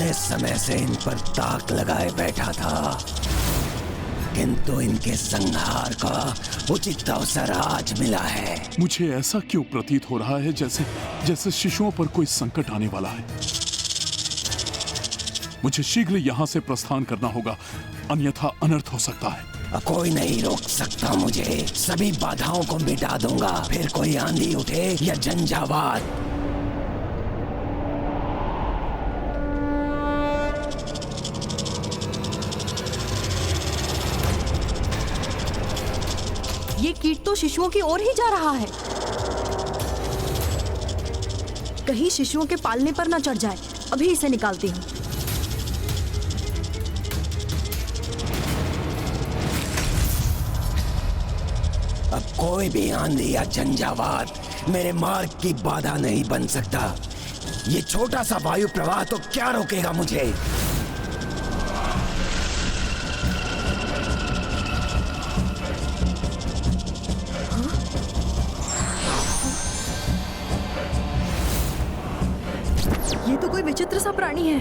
बड़े समय से इन पर ताक लगाए बैठा था, किंतु इनके संहार का उचित अवसर आज मिला है। मुझे ऐसा क्यों प्रतीत हो रहा है जैसे शिशुओं पर कोई संकट आने वाला है। मुझे शीघ्र यहाँ से प्रस्थान करना होगा, अन्यथा अनर्थ हो सकता है। कोई नहीं रोक सकता मुझे। सभी बाधाओं को मिटा दूंगा। फिर कोई आंधी उठे या झंझावात, ये कीट तो शिशुओं की ओर ही जा रहा है। कहीं शिशुओं के पालने पर ना चढ़ जाए। अभी इसे निकालती हूँ। अब कोई भी आंधी या झंझावात मेरे मार्ग की बाधा नहीं बन सकता। ये छोटा सा वायु प्रवाह तो क्या रोकेगा मुझे। ये तो कोई विचित्र सा प्राणी है।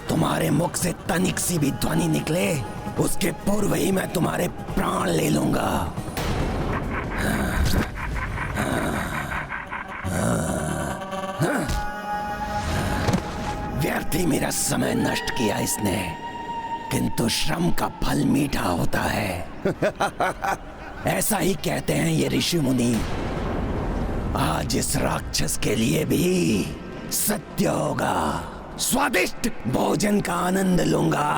तुम्हारे मुख से तनिक सी भी ध्वनि निकले, उसके पूर्व ही मैं तुम्हारे प्राण ले लूंगा। व्यर्थ ही मेरा समय नष्ट किया इसने, किंतु श्रम का फल मीठा होता है। ऐसा ही कहते हैं ये ऋषि मुनि। आज इस राक्षस के लिए भी सत्य होगा। स्वादिष्ट भोजन का आनंद लूंगा।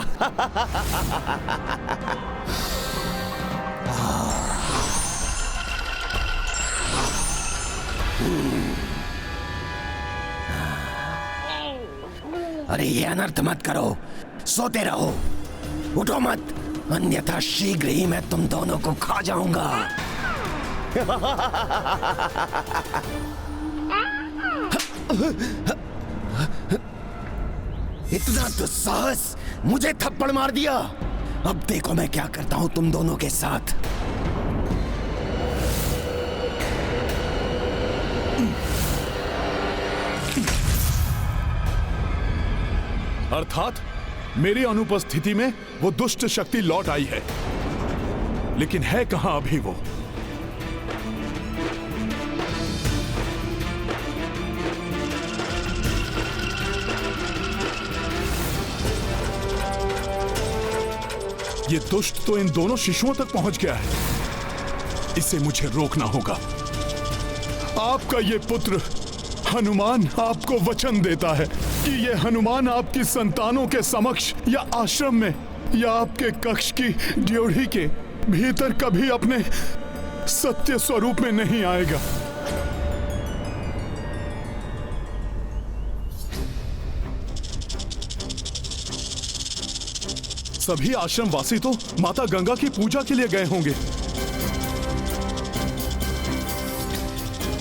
अरे ये अनर्थ मत करो, सोते रहो, उठो मत, अन्यथा शीघ्र ही मैं तुम दोनों को खा जाऊंगा। इतना दुस्साहस, मुझे थप्पड़ मार दिया। अब देखो मैं क्या करता हूं तुम दोनों के साथ। अर्थात मेरी अनुपस्थिति में वो दुष्ट शक्ति लौट आई है, लेकिन है कहां अभी वो? ये दुष्ट तो इन दोनों शिशुओं तक पहुंच गया है। इसे मुझे रोकना होगा। आपका ये पुत्र हनुमान आपको वचन देता है कि ये हनुमान आपकी संतानों के समक्ष या आश्रम में या आपके कक्ष की ड्योढ़ी के भीतर कभी अपने सत्य स्वरूप में नहीं आएगा। सभी आश्रम वासी तो माता गंगा की पूजा के लिए गए होंगे।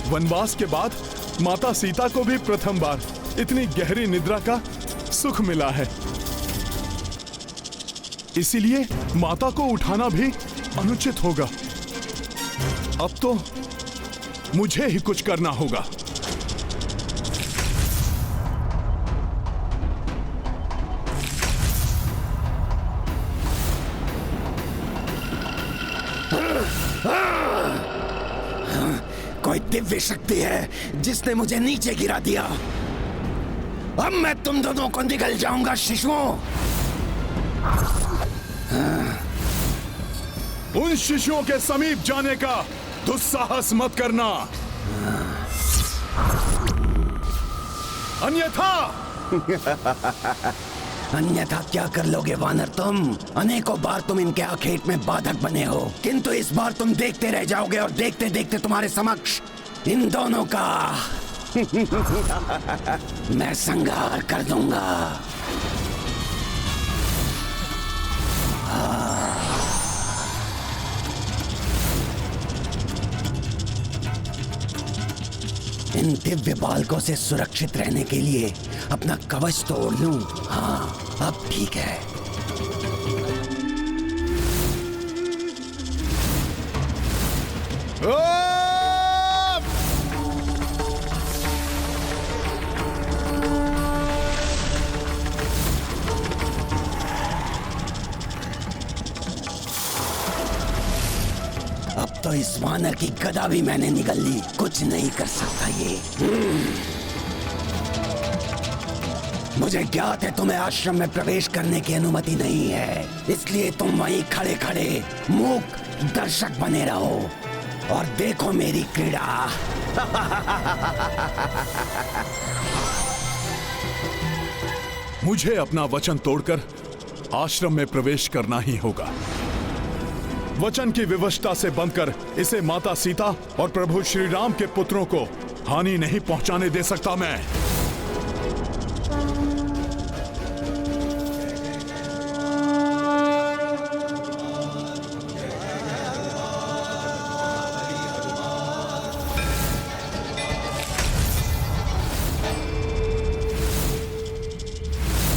वनवास के बाद माता सीता को भी प्रथम बार इतनी गहरी निद्रा का सुख मिला है, इसीलिए माता को उठाना भी अनुचित होगा। अब तो मुझे ही कुछ करना होगा। कोई दिव्य शक्ति है जिसने मुझे नीचे गिरा दिया। अब मैं तुम दोनों को निगल जाऊंगा शिशुओं। उन शिशुओं के समीप जाने का दुस्साहस मत करना, अन्यथा अन्यथा क्या कर लोगे वानर तुम? अनेकों बार तुम इनके आखेट में बाधक बने हो, किंतु इस बार तुम देखते रह जाओगे और देखते देखते तुम्हारे समक्ष इन दोनों का मैं संहार कर दूंगा। इन दिव्य बालकों से सुरक्षित रहने के लिए अपना कवच तोड़ लूं। हाँ, अब ठीक है। तो इस वानर की गदा भी मैंने निगल ली, कुछ नहीं कर सकता ये। मुझे ज्ञात है तुम्हें आश्रम में प्रवेश करने की अनुमति नहीं है, इसलिए तुम वहीं खड़े खड़े मूक दर्शक बने रहो और देखो मेरी क्रीड़ा। मुझे अपना वचन तोड़कर आश्रम में प्रवेश करना ही होगा। वचन की विवशता से बंद कर इसे माता सीता और प्रभु श्री राम के पुत्रों को हानि नहीं पहुंचाने दे सकता मैं।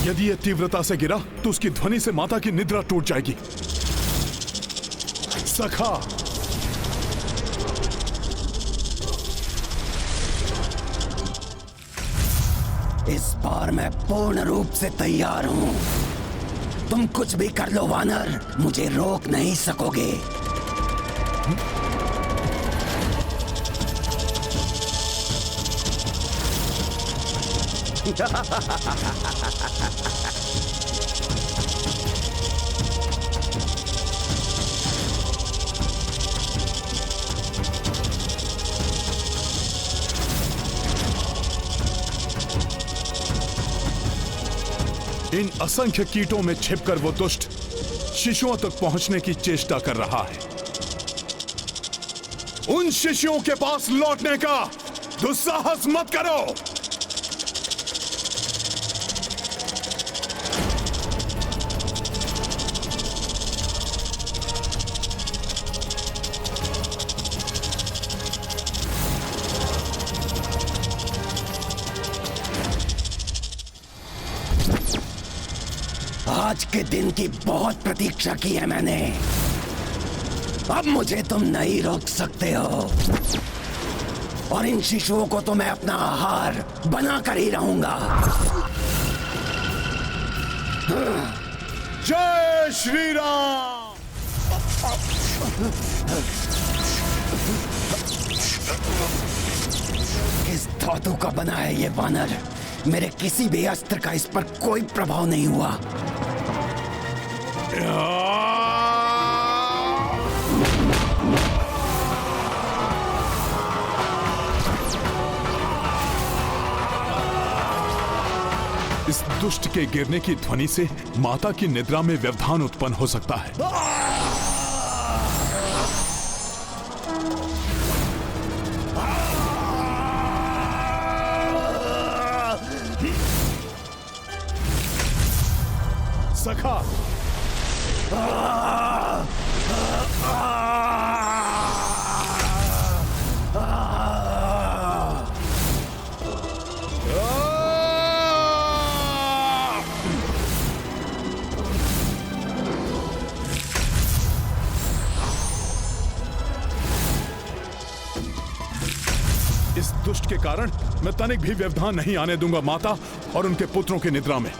यदि यह तीव्रता से गिरा तो उसकी ध्वनि से माता की निद्रा टूट जाएगी। सखा, इस बार मैं पूर्ण रूप से तैयार हूं। तुम कुछ भी कर लो वानर, मुझे रोक नहीं सकोगे। इन असंख्य कीटों में छिपकर वो दुष्ट शिशुओं तक पहुंचने की चेष्टा कर रहा है। उन शिशुओं के पास लौटने का दुस्साहस मत करो। आज के दिन की बहुत प्रतीक्षा की है मैंने, अब मुझे तुम नहीं रोक सकते हो और इन शिशुओं को तो मैं अपना आहार बनाकर ही रहूंगा। जय श्री राम। किस धातु का बना है ये वानर? मेरे किसी भी अस्त्र का इस पर कोई प्रभाव नहीं हुआ। इस दुष्ट के गिरने की ध्वनि से माता की निद्रा में व्यवधान उत्पन्न हो सकता है। सखा, इस दुष्ट के कारण मैं तनिक भी व्यवधान नहीं आने दूंगा माता और उनके पुत्रों की निद्रा में।